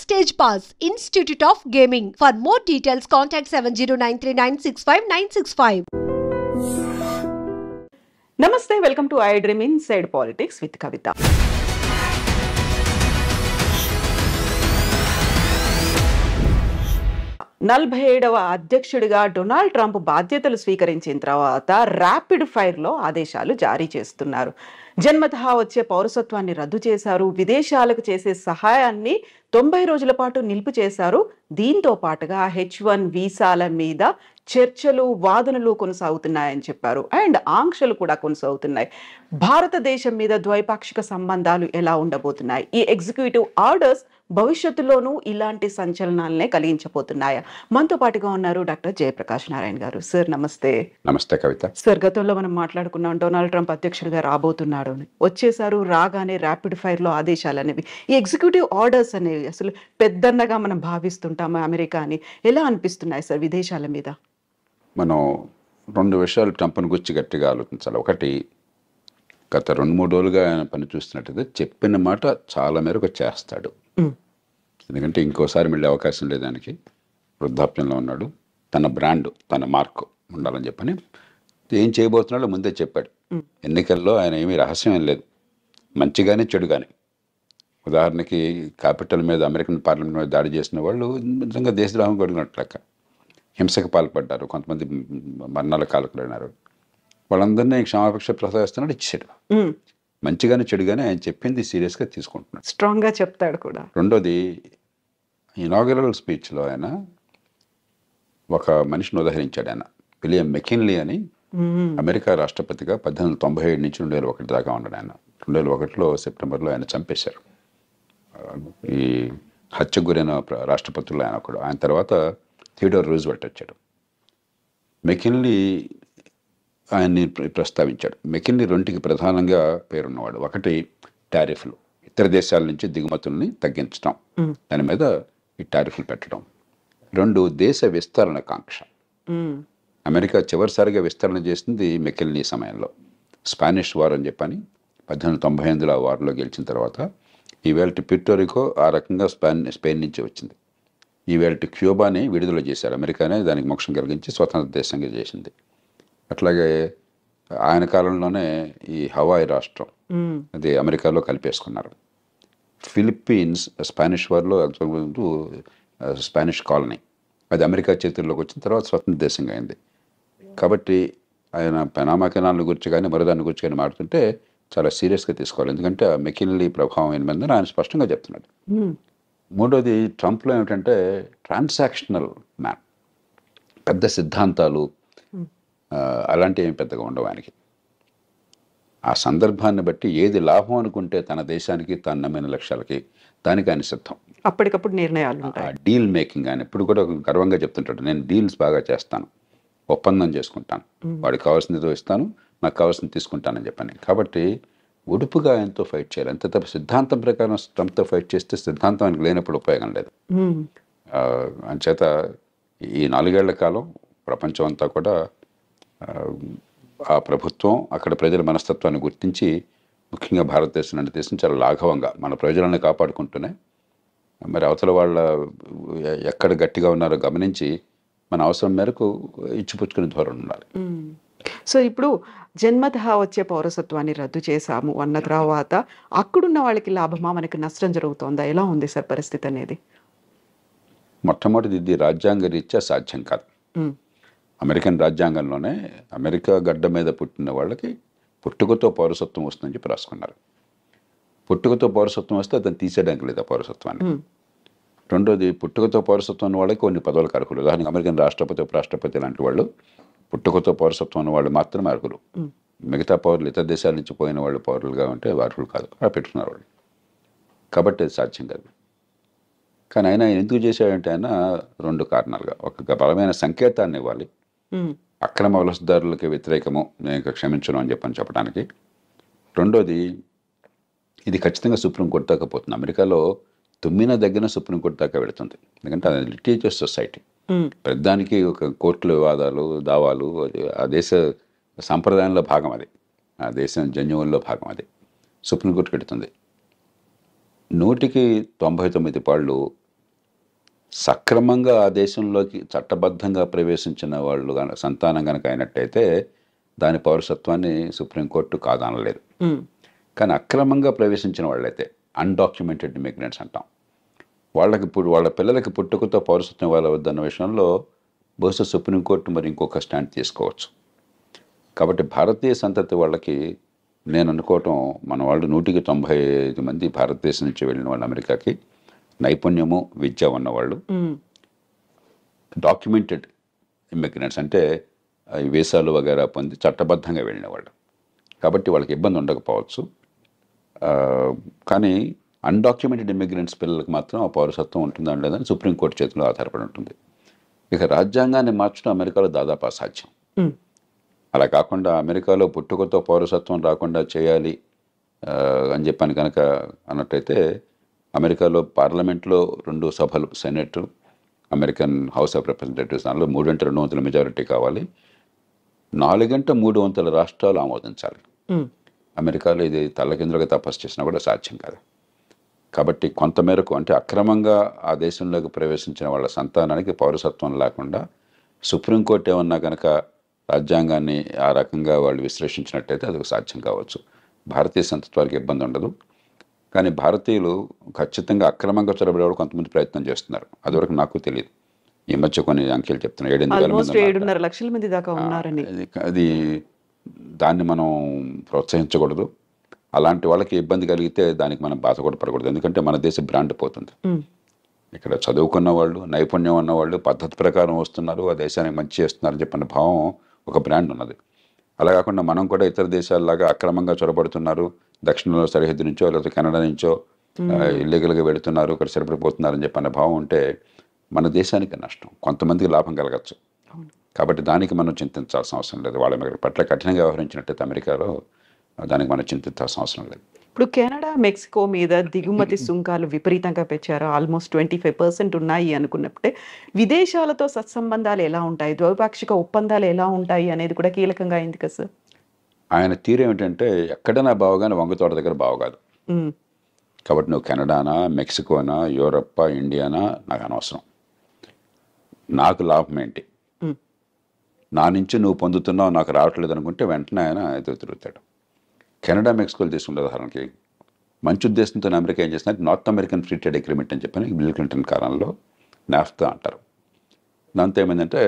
Stage Pass, Institute of Gaming. For more details, contact 709396596. నమస్తే, welcome to I dream inside politics with Kavitha. నలభై 47వ అధ్యక్షుడిగా Donald Trump బాధ్యతలు స్వీకరించిన తర్వాత ర్యాపిడ్ ఫైర్లో ఆదేశాలు జారీ చేస్తున్నారు. జన్మతహా వచ్చే పౌరసత్వాన్ని రద్దు చేశారు. విదేశాలకు చేసే సహాయాన్ని 90 రోజుల పాటు నిలుపు చేశారు. దీంతో పాటుగా H1 వీసాల మీద చర్చలు, వాదనలు కొనసాగుతున్నాయని చెప్పారు. అండ్ ఆంక్షలు కూడా కొనసాగుతున్నాయి. భారతదేశం మీద ద్వైపాక్షిక సంబంధాలు ఎలా ఉండబోతున్నాయి? ఈ ఎగ్జిక్యూటివ్ ఆర్డర్స్ భవిష్యత్తులోనూ ఇలాంటి సంచలనాలనే కలిగించబోతున్నాయా? మనతో పాటుగా ఉన్నారు డాక్టర్ జయప్రకాష్ నారాయణ గారు. సార్ నమస్తే. నమస్తే కవిత. సార్, గతంలో మనం మాట్లాడుకున్నాం డొనాల్డ్ ట్రంప్ అధ్యక్షుడిగా రాబోతున్నాడు అని. వచ్చేసారు, రాగానే ర్యాపిడ్ ఫైర్లో ఆదేశాలు అనేవి, ఈ ఎగ్జిక్యూటివ్ ఆర్డర్స్ అనేవి అసలు పెద్దన్నగా మనం భావిస్తుంటాము అమెరికా అని. ఎలా అనిపిస్తున్నాయి సార్ విదేశాల మీద? మనం 2 విషయాలు ట్రంప్ను గురించి గట్టిగా ఆలోచించాలి. ఒకటి, గత 2-3 రోజులుగా ఆయన పని చూస్తున్నట్టయితే చెప్పిన మాట చాలా మేరకు చేస్తాడు. ఎందుకంటే ఇంకోసారి మళ్ళీ అవకాశం లేదు ఆయనకి. వృద్ధాప్యంలో ఉన్నాడు. తన బ్రాండ్, తన మార్క్ ఉండాలని చెప్పని ఏం చేయబోతున్నాడో ముందే చెప్పాడు. ఎన్నికల్లో ఆయన ఏమీ రహస్యం ఏం లేదు, మంచిగానే చెడుగానే. ఉదాహరణకి క్యాపిటల్ మీద, అమెరికన్ పార్లమెంట్ మీద దాడి చేసిన వాళ్ళు నిజంగా దేశద్రోహం కొడిగినట్లు లెక్క. హింసకు పాల్పడ్డారు, కొంతమంది మరణాల కాలకులైనారు. వాళ్ళందరినీ క్షమాపక్ష ప్రసాదిస్తున్నాడు, ఇచ్చాడు. మంచిగానే చెడుగానే ఆయన చెప్పింది సీరియస్గా తీసుకుంటున్నాడు, స్ట్రాంగ్గా చెప్తాడు కూడా. రెండోది, ఇనాగరల్ స్పీచ్లో ఆయన ఒక మనిషిని ఉదహరించాడు. ఆయన విలియం మెకిన్లీ అని, అమెరికా రాష్ట్రపతిగా 1897 నుంచి 2001 దాకా ఉన్నాడు ఆయన. 2001లో సెప్టెంబర్లో ఆయన చంపేశారు. ఈ హత్యకు గురైన రాష్ట్రపతుల్లో ఆయన ఒకడు. ఆయన తర్వాత థియోడోర్ రూజ్వెల్ట్ వచ్చాడు. మెకిన్లీ ఆయన్ని ప్రస్తావించాడు. మెకిన్లీ 2కి ప్రధానంగా పేరున్నవాడు. ఒకటి, టారిఫ్లు, ఇతర దేశాల నుంచి దిగుమతుల్ని తగ్గించడం, దాని మీద ఈ టారిఫ్లు పెట్టడం. 2, దేశ విస్తరణ కాంక్ష. అమెరికా చివరిసారిగా విస్తరణ చేసింది మెకిన్లీ సమయంలో. స్పానిష్ వార్ అని చెప్పని 1898లో ఆ వార్లో గెలిచిన తర్వాత ఈవేళ ప్యూర్టోరికో ఆ రకంగా స్పెయిన్ నుంచి వచ్చింది. ఈవేళ క్యూబాని విడుదల చేశారు. అమెరికానే దానికి మోక్షం కలిగించి స్వతంత్ర దేశంగా చేసింది. అట్లాగే ఆయన కాలంలోనే ఈ హవాయి రాష్ట్రం అది అమెరికాలో కలిపేసుకున్నారు. ఫిలిప్పీన్స్ స్పానిష్ వార్లో స్పానిష్ కాలనీ, అది అమెరికా చేతుల్లోకి వచ్చిన తర్వాత స్వతంత్ర దేశంగా అయింది. కాబట్టి ఆయన పనామా కెనాల్ గురించి కానీ మరోదాని గురించి కానీ మాట్లాడుతుంటే చాలా సీరియస్గా తీసుకోవాలి. ఎందుకంటే ఆ మెకిన్లీ ప్రభావం ఏమైందని ఆయన స్పష్టంగా చెప్తున్నాడు. మూడోది, ట్రంప్లో ఏమిటంటే ట్రాన్సాక్షనల్ మ్యాన్. పెద్ద సిద్ధాంతాలు అలాంటివి ఏమి పెద్దగా ఉండవు ఆయనకి. ఆ సందర్భాన్ని బట్టి ఏది లాభం అనుకుంటే తన దేశానికి, తాను నమ్మిన లక్ష్యాలకి, దానికి ఆయన సిద్ధం. అప్పటికప్పుడు నిర్ణయాలు ఉంటాయి. డీల్ మేకింగ్ ఆయన ఎప్పుడు కూడా గర్వంగా చెప్తుంటాడు, నేను డీల్స్ బాగా చేస్తాను, ఒప్పందం చేసుకుంటాను, వాడికి కావాల్సింది ఇస్తాను, నాకు కావాల్సింది తీసుకుంటానని చెప్పని. కాబట్టి ఉడుపుగా ఆయనతో ఫైట్ చేయాలి. అంతే తప్ప సిద్ధాంతం ప్రకారం ట్రంప్తో ఫైట్ చేస్తే సిద్ధాంతం ఆయనకు లేనప్పుడు ఉపయోగం లేదు. అంచేత ఈ 4 ఏళ్ల కాలం ప్రపంచం అంతా కూడా ఆ ప్రభుత్వం అక్కడ ప్రజల మనస్తత్వాన్ని గుర్తించి, ముఖ్యంగా భారతదేశం లాంటి దేశం చాలా లాఘవంగా మన ప్రజలను కాపాడుకుంటూనే మరి అవతల వాళ్ళ ఎక్కడ గట్టిగా ఉన్నారో గమనించి మన అవసరం మేరకు ఇచ్చిపుచ్చుకునే ధోరణి ఉండాలి. సో ఇప్పుడు జన్మతహా వచ్చే పౌరసత్వాన్ని రద్దు చేశాము అన్న తర్వాత అక్కడున్న వాళ్ళకి లాభమా, మనకి నష్టం జరుగుతోందా? ఎలా ఉంది సార్ పరిస్థితి అనేది? మొట్టమొదటిది, ఇది రాజ్యాంగ రీత్యా సాధ్యం కాదు. అమెరికన్ రాజ్యాంగంలోనే అమెరికా గడ్డ మీద పుట్టిన వాళ్ళకి పుట్టుకతో పౌరసత్వం వస్తుందని చెప్పి రాసుకున్నారు. పుట్టుకతో పౌరసత్వం వస్తే అతను తీసేయడానికి లేదు ఆ పౌరసత్వాన్ని. రెండోది, పుట్టుకతో పౌరసత్వం ఉన్న వాళ్ళకి కొన్ని పదవులకు అర్హులు. ఉదాహరణకు అమెరికన్ రాష్ట్రపతి, ఉపరాష్ట్రపతి లాంటి వాళ్ళు పుట్టుకతో పౌరసత్వం ఉన్న వాళ్ళు మాత్రమే అర్హులు. మిగతా పౌరులు, ఇతర దేశాల నుంచి పోయిన వాళ్ళు పౌరులుగా ఉంటే అర్హులు కాదు. అలా పెట్టుకున్నారు వాళ్ళు. కాబట్టి అది సాధ్యం కాదు. కానీ ఆయన ఎందుకు చేశాడంటే ఆయన 2 కారణాలుగా, ఒక బలమైన సంకేతాన్ని ఇవ్వాలి, అక్రమ వలసదారులకి వ్యతిరేకము, నేను క్షమించను అని చెప్పడానికి. రెండోది, ఇది ఖచ్చితంగా సుప్రీంకోర్టు దాకా పోతుంది. అమెరికాలో తుమ్మిన దగ్గర సుప్రీంకోర్టు దాకా వెళుతుంది. ఎందుకంటే అది లిటిగేటియస్ సొసైటీ. ప్రతిదానికి ఒక కోర్టుల వివాదాలు, దావాలు, ఆ దేశ సాంప్రదాయంలో భాగం అది, ఆ దేశం జన్యువుల్లో భాగం అది. 100కి 99 పాళ్ళు సక్రమంగా ఆ దేశంలోకి చట్టబద్ధంగా ప్రవేశించిన వాళ్ళు సంతానం కనుక అయినట్టయితే దాని పౌరసత్వాన్ని సుప్రీంకోర్టు కాదనలేదు. కానీ అక్రమంగా ప్రవేశించిన వాళ్ళైతే అన్డాక్యుమెంటెడ్ ఇమిగ్రెంట్స్ అంటాం, వాళ్ళకి ఇప్పుడు వాళ్ళ పిల్లలకి పుట్టుకతో పౌరసత్వం ఇవ్వాలి వద్దన్న విషయంలో బహుశా సుప్రీంకోర్టు మరి ఇంకొక స్టాండ్ తీసుకోవచ్చు. కాబట్టి భారతీయ సంతతి వాళ్ళకి నేను అనుకోవటం, మన వాళ్ళు 195 మంది భారతదేశం నుంచి వెళ్ళిన వాళ్ళు అమెరికాకి నైపుణ్యము విద్య ఉన్నవాళ్ళు, డాక్యుమెంటెడ్ ఇమిగ్రెంట్స్ అంటే వీసాలు వగేరా పొంది చట్టబద్ధంగా వెళ్ళిన వాళ్ళు. కాబట్టి వాళ్ళకి ఇబ్బంది ఉండకపోవచ్చు. కానీ అన్డాక్యుమెంటెడ్ ఇమిగ్రెంట్స్ పిల్లలకు మాత్రం ఆ పౌరసత్వం ఉంటుందా లేదని సుప్రీంకోర్టు చేతిలో ఆధారపడి ఉంటుంది. ఇక రాజ్యాంగాన్ని మార్చడం అమెరికాలో దాదాపు అసాధ్యం. అలా కాకుండా అమెరికాలో పుట్టుకతో పౌరసత్వం రాకుండా చేయాలి అని చెప్పాను కనుక అన్నట్టయితే, అమెరికాలో పార్లమెంట్లో 2 సభలు, senate, American house of representatives, దానిలో 3/2 మెజారిటీ కావాలి. 4/3 రాష్ట్రాలు ఆమోదించాలి. అమెరికాలో ఇది తల్లకిందులుగా తపస్సు చేసినా కూడా సాధ్యం కాదు. కాబట్టి కొంతమేరకు అంటే అక్రమంగా ఆ దేశంలోకి ప్రవేశించిన వాళ్ళ సంతానానికి పౌరసత్వం లేకుండా సుప్రీంకోర్టు ఏమన్నా కనుక రాజ్యాంగాన్ని ఆ రకంగా వాళ్ళు విశ్లేషించినట్టయితే అది సాధ్యం కావచ్చు. భారతీయ సంతతి వారికి ఇబ్బంది ఉండదు. కానీ భారతీయులు ఖచ్చితంగా అక్రమంగా చొరబడేవాడు కొంతమంది ప్రయత్నం చేస్తున్నారు. అదివరకు నాకు తెలియదు. ఈ మధ్య కొన్ని అంకెలు చెప్తున్నారు, 7.5 లక్షల మంది దాకా ఉన్నారని. అది దాన్ని మనం ప్రోత్సహించకూడదు. అలాంటి వాళ్ళకి ఇబ్బంది కలిగితే దానికి మనం బాధ కూడా పడకూడదు. ఎందుకంటే మన దేశ బ్రాండ్ పోతుంది. ఇక్కడ చదువుకున్న వాళ్ళు, నైపుణ్యం ఉన్నవాళ్ళు పద్ధతి ప్రకారం వస్తున్నారు, ఆ దేశానికి మంచి చేస్తున్నారని చెప్పిన భావం ఒక బ్రాండ్ ఉన్నది. అలా కాకుండా మనం కూడా ఇతర దేశాలలాగా అక్రమంగా చొరబడుతున్నారు, దక్షిణంలో సరిహద్దు నుంచో లేకపోతే కెనడా నుంచో ఇల్లీగల్గా వెళుతున్నారు, ఇక్కడ సరిపడిపోతున్నారని చెప్పిన భావం ఉంటే మన దేశానికి నష్టం, కొంతమందికి లాభం కలగచ్చు. కాబట్టి దానికి మనం చింతించాల్సిన అవసరం లేదు. వాళ్ళ పట్ల కఠినంగా వ్యవహరించినట్టయితే అమెరికాలో దానికి మనం చింతించాల్సిన అవసరం లేదు. ఇప్పుడు కెనడా, మెక్సికో మీద దిగుమతి సుంకాలు విపరీతంగా పెంచారు. ఆల్మోస్ట్ 25% ఉన్నాయి అనుకున్నప్పుడే విదేశాలతో సత్సంబంధాలు ఎలా ఉంటాయి, ద్వైపాక్షిక ఒప్పందాలు ఎలా ఉంటాయి అనేది కూడా కీలకంగా అయింది కదా సార్. ఆయన తీరు ఏమిటంటే, ఎక్కడైనా బావగానే వంగతోట దగ్గర బావగాదు. కాబట్టి నువ్వు కెనడానా, మెక్సికోనా, యూరప్పా, ఇండియానా నాకు అనవసరం. నాకు లాభం ఏంటి, నా నుంచి నువ్వు పొందుతున్నావు, నాకు రావట్లేదు అనుకుంటే వెంటనే ఆయన ఎదురు తిరుగుతాడు. కెనడా, మెక్సికోలు తీసుకుంటే ఉదాహరణకి మంచి ఉద్దేశంతో అమెరికా ఏం చేస్తుందంటే north American free trade agreement అని చెప్పని బిల్ క్లింటన్ కాలంలో నాఫ్తా అంటారు. దాంతో ఏమైందంటే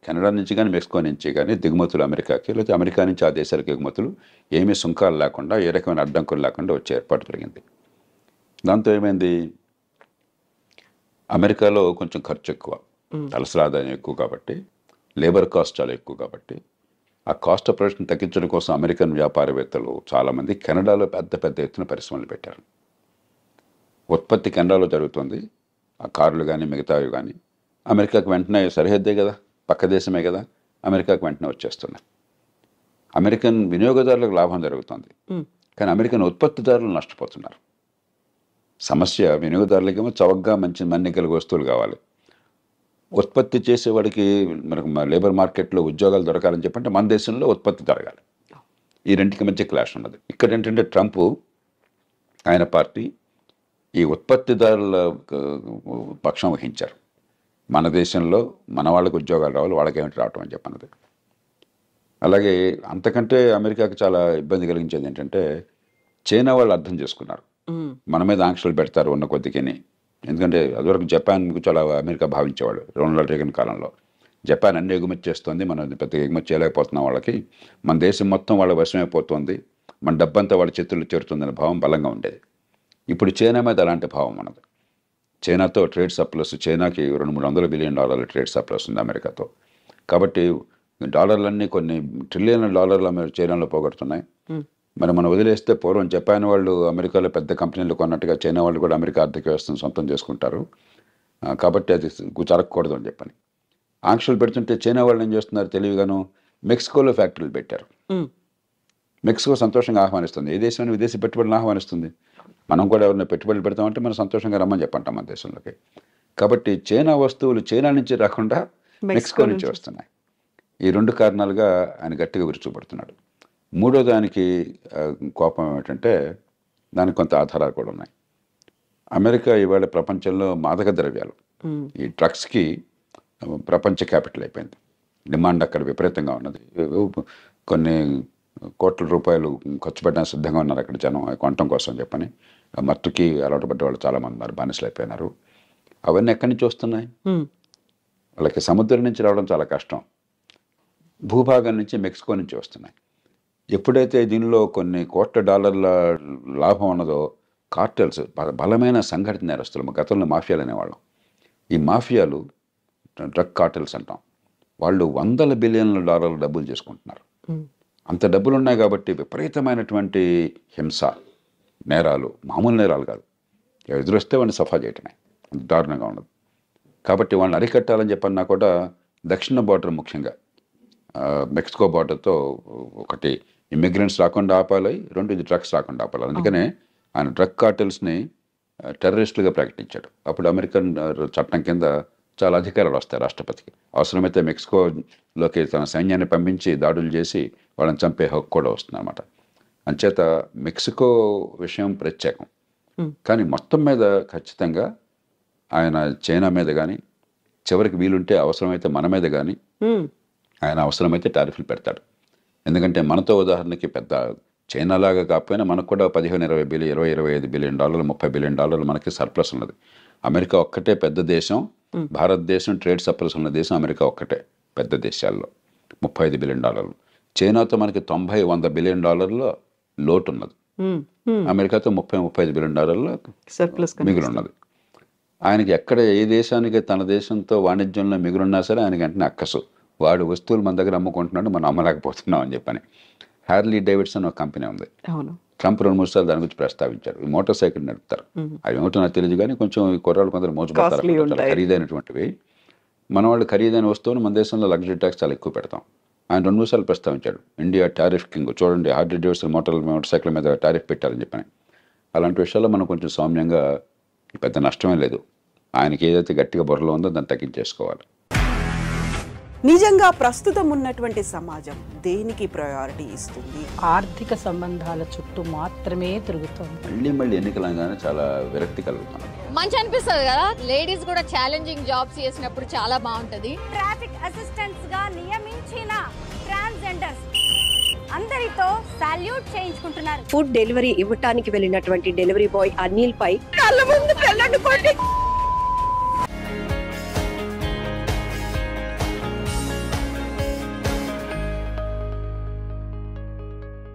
కెనడా నుంచి కానీ మెక్సికో నుంచి కానీ దిగుమతులు అమెరికాకి, లేకపోతే అమెరికా నుంచి ఆ దేశాలకు ఎగుమతులు ఏమీ సుంకాలు లేకుండా, ఏ రకమైన అడ్డంకులు లేకుండా వచ్చే ఏర్పాటు జరిగింది. దాంతో ఏమైంది, అమెరికాలో కొంచెం ఖర్చు ఎక్కువ, తలసరి ఆదాయం ఎక్కువ కాబట్టి, లేబర్ కాస్ట్ చాలా ఎక్కువ కాబట్టి, ఆ కాస్ట్ ఆఫ్ ప్రొడక్షన్ తగ్గించడం కోసం అమెరికన్ వ్యాపారవేత్తలు చాలామంది కెనడాలో పెద్ద పెద్ద ఎత్తున పరిశ్రమలు పెట్టారు. ఉత్పత్తి కెనడాలో జరుగుతుంది, ఆ కార్లు కానీ మిగతావి కానీ అమెరికాకు వెంటనే సరిహద్దే కదా, పక్క దేశమే కదా, అమెరికాకు వెంటనే వచ్చేస్తున్నాయి. అమెరికన్ వినియోగదారులకు లాభం జరుగుతుంది, కానీ అమెరికన్ ఉత్పత్తిదారులు నష్టపోతున్నారు. సమస్య వినియోగదారులకేమో చవకగా మంచి మన్నికల వస్తువులు కావాలి, ఉత్పత్తి చేసేవాడికి మనకు లేబర్ మార్కెట్లో ఉద్యోగాలు దొరకాలని చెప్పంటే మన దేశంలో ఉత్పత్తి జరగాలి. ఈ రెండింటికి మధ్య క్లాష్ ఉన్నది. ఇక్కడ ఏంటంటే ట్రంప్ ఆయన పార్టీ ఈ ఉత్పత్తిదారుల పక్షం వహించారు. మన దేశంలో మన వాళ్ళకి ఉద్యోగాలు రావాలి, వాళ్ళకేమిటి రావటం అని చెప్పన్నది. అలాగే అంతకంటే అమెరికాకి చాలా ఇబ్బంది కలిగించేది ఏంటంటే చైనా వాళ్ళు అర్థం చేసుకున్నారు, మన మీద ఆంక్షలు పెడతారు ఉన్న కొద్దికిని. ఎందుకంటే అదివరకు జపాన్ చాలా అమెరికా భావించేవాళ్ళు. రొనాల్డ్ రేగన్ కాలంలో జపాన్ అన్ని ఎగుమతి చేస్తుంది, మనం పెద్ద ఎగుమతి చేయలేకపోతున్నాం, వాళ్ళకి మన దేశం మొత్తం వాళ్ళ వశమైపోతుంది, మన డబ్బంతా వాళ్ళ చేతుల్లో చేరుతుందనే భావం బలంగా ఉండేది. ఇప్పుడు చైనా మీద అలాంటి భావం ఉన్నది. చైనాతో ట్రేడ్ సర్ప్లస్, చైనాకి $200-300 బిలియన్ ట్రేడ్ సర్ప్లస్ ఉంది అమెరికాతో. కాబట్టి డాలర్లన్నీ కొన్ని ట్రిలియన్ల డాలర్లు చైనాలో పోగొడుతున్నాయి. మరి మనం వదిలేస్తే పూర్వం జపాన్ వాళ్ళు అమెరికాలో పెద్ద కంపెనీలు కొన్నట్టుగా చైనా వాళ్ళు కూడా అమెరికా ఆర్థిక వ్యవస్థను సొంతం చేసుకుంటారు. కాబట్టి అది జరగకూడదు అని చెప్పని ఆంక్షలు పెడుతుంటే చైనా వాళ్ళు ఏం చేస్తున్నారు తెలివిగాను, మెక్సికోలో ఫ్యాక్టరీలు పెట్టారు. మెక్సికో సంతోషంగా ఆహ్వానిస్తుంది, ఏ దేశం విదేశీ పెట్టుబడులను ఆహ్వానిస్తుంది. మనం కూడా ఎవరైనా పెట్టుబడులు పెడతామంటే మనం సంతోషంగా రమ్మని చెప్పంటాం మన దేశంలోకి. కాబట్టి చైనా వస్తువులు చైనా నుంచి రాకుండా మెక్సికో నుంచి వస్తున్నాయి. ఈ 2 కారణాలుగా ఆయన గట్టిగా విరుచుకుపడుతున్నాడు. మూడో దానికి కోపం ఏమిటంటే దానికి కొంత ఆధారాలు కూడా ఉన్నాయి. అమెరికా ఇవాళ ప్రపంచంలో మాదక ద్రవ్యాలు ఈ డ్రగ్స్కి ప్రపంచ క్యాపిటల్ అయిపోయింది. డిమాండ్ అక్కడ విపరీతంగా ఉన్నది. కొన్ని కోట్ల రూపాయలు ఖర్చు పెట్టడానికి సిద్ధంగా ఉన్నారు అక్కడ జనం కొనటం కోసం చెప్పని. మత్తుకి అలవాటు పడ్డ వాళ్ళు చాలామంది ఉన్నారు, బానిసలు అయిపోయినారు. అవన్నీ ఎక్కడి నుంచి వస్తున్నాయి? వాళ్ళకి సముద్రం నుంచి రావడం చాలా కష్టం, భూభాగం నుంచి, మెక్సికో నుంచి వస్తున్నాయి. ఎప్పుడైతే దీనిలో కొన్ని కోట్ల డాలర్ల లాభం ఉన్నదో కార్టెల్స్, బలమైన సంఘటిత నేరస్తులు, గతంలో మాఫియాలు అనేవాళ్ళం, ఈ మాఫియాలు డ్రగ్ కార్టెల్స్ అంటాం, వాళ్ళు $100 బిలియన్ల డబ్బులు చేసుకుంటున్నారు. అంత డబ్బులు ఉన్నాయి కాబట్టి విపరీతమైనటువంటి హింస, నేరాలు, మామూలు నేరాలు కాదు, ఎదురొస్తే వాడిని సఫా చేయటమే, అంత దారుణంగా ఉన్నది. కాబట్టి వాళ్ళని అరికట్టాలని చెప్పన్నా కూడా దక్షిణ బార్డర్, ముఖ్యంగా మెక్సికో బార్డర్తో ఒకటి ఇమ్మిగ్రెంట్స్ రాకుండా ఆపాలి, రెండు ఇది డ్రగ్స్ రాకుండా ఆపాలి. అందుకనే ఆయన డ్రగ్ కార్టెల్స్ని టెర్రరిస్టులుగా ప్రకటించాడు. అప్పుడు అమెరికన్ చట్టం కింద చాలా అధికారాలు వస్తాయి రాష్ట్రపతికి. అవసరమైతే మెక్సికోలోకి తన సైన్యాన్ని పంపించి దాడులు చేసి వాళ్ళని చంపే హక్కు కూడా వస్తుంది అన్నమాట. అంచేత మెక్సికో విషయం ప్రత్యేకం. కానీ మొత్తం మీద ఖచ్చితంగా ఆయన చైనా మీద కానీ, చివరికి వీలుంటే అవసరమైతే మన మీద కానీ ఆయన అవసరమైతే టారిఫ్లు పెడతాడు. ఎందుకంటే మనతో ఉదాహరణకి పెద్ద చైనా లాగా కాకపోయినా మనకు కూడా 15-20 బిలియన్, 20-25 బిలియన్ డాలర్లు, $30 బిలియన్ మనకి సర్ప్లస్ ఉన్నది. అమెరికా ఒక్కటే పెద్ద దేశం, భారతదేశం ట్రేడ్ సర్ప్లస్ ఉన్న దేశం అమెరికా ఒక్కటే పెద్ద దేశాల్లో, $35 బిలియన్. చైనాతో మనకి 90-100 బిలియన్ లోటు ఉన్నది. అమెరికాతో 30-35 బిలియన్ సర్ప్లస్ మిగులు ఉన్నది. ఆయనకి ఎక్కడ ఏ దేశానికి తన దేశంతో వాణిజ్యంలో మిగులున్నా సరే ఆయనకి వెంటనే అక్కసు, వాడు వస్తువులు మన దగ్గర అమ్ముకుంటున్నాడు, మనం అమ్మలేకపోతున్నాం అని చెప్పని. హ్యార్లీ డేవిడ్సన్ ఒక కంపెనీ ఉంది, ట్రంప్ 2-3 సార్లు దాని గురించి ప్రస్తావించాడు. మోటార్ సైకిల్ నడుపుతారు, అవి ఏమిటో నాకు తెలియదు కానీ కొంచెం ఈ కుర్రాళ్ళు కొందరు మోసపోతారు, ఖరీదైనటువంటివి. మన వాళ్ళు ఖరీదైన వస్తువులు మన దేశంలో లగ్జరీ ట్యాక్స్ చాలా ఎక్కువ పెడతాం. ఆయన 2-3 సార్లు ప్రస్తావించాడు, ఇండియా టారిఫ్ కింగ్, చూడండి హార్లీ డేవిడ్సన్ మోటార్ సైకిల్ మీద టారిఫ్ పెట్టారని చెప్పని. అలాంటి విషయాల్లో మనం కొంచెం సౌమ్యంగా, పెద్ద నష్టమే లేదు, ఆయనకి ఏదైతే గట్టిగా బుర్రలో ఉందో దాన్ని తగ్గించేసుకోవాలి. నిజంగా ప్రస్తుతం ఉన్నటువంటి సమాజం దేనికి ప్రయారిటీ ఇస్తుంది? ఆర్థిక సంబంధాల చుట్టూ మాత్రమే తిరుగుతుంది. మళ్ళీ ఎన్నికలంగానే చాలా విరక్తి కలుగుతాం. మంచి అనిపిస్తుంది కదా, లేడీస్ కూడా ఛాలెంజింగ్ జాబ్స్ చేసినప్పుడు చాలా బాగుంటది. ట్రాఫిక్ అసిస్టెంట్స్ గా నియమించిన ట్రాన్స్జెండర్స్ అందరితో సాల్యూట్ చేయించుకుంటున్నారు. ఫుడ్ డెలివరీ ఇవ్వటానికి వెళ్ళినటువంటి డెలివరీ బాయ్ అనిల్ పై కళ్ళ ముందు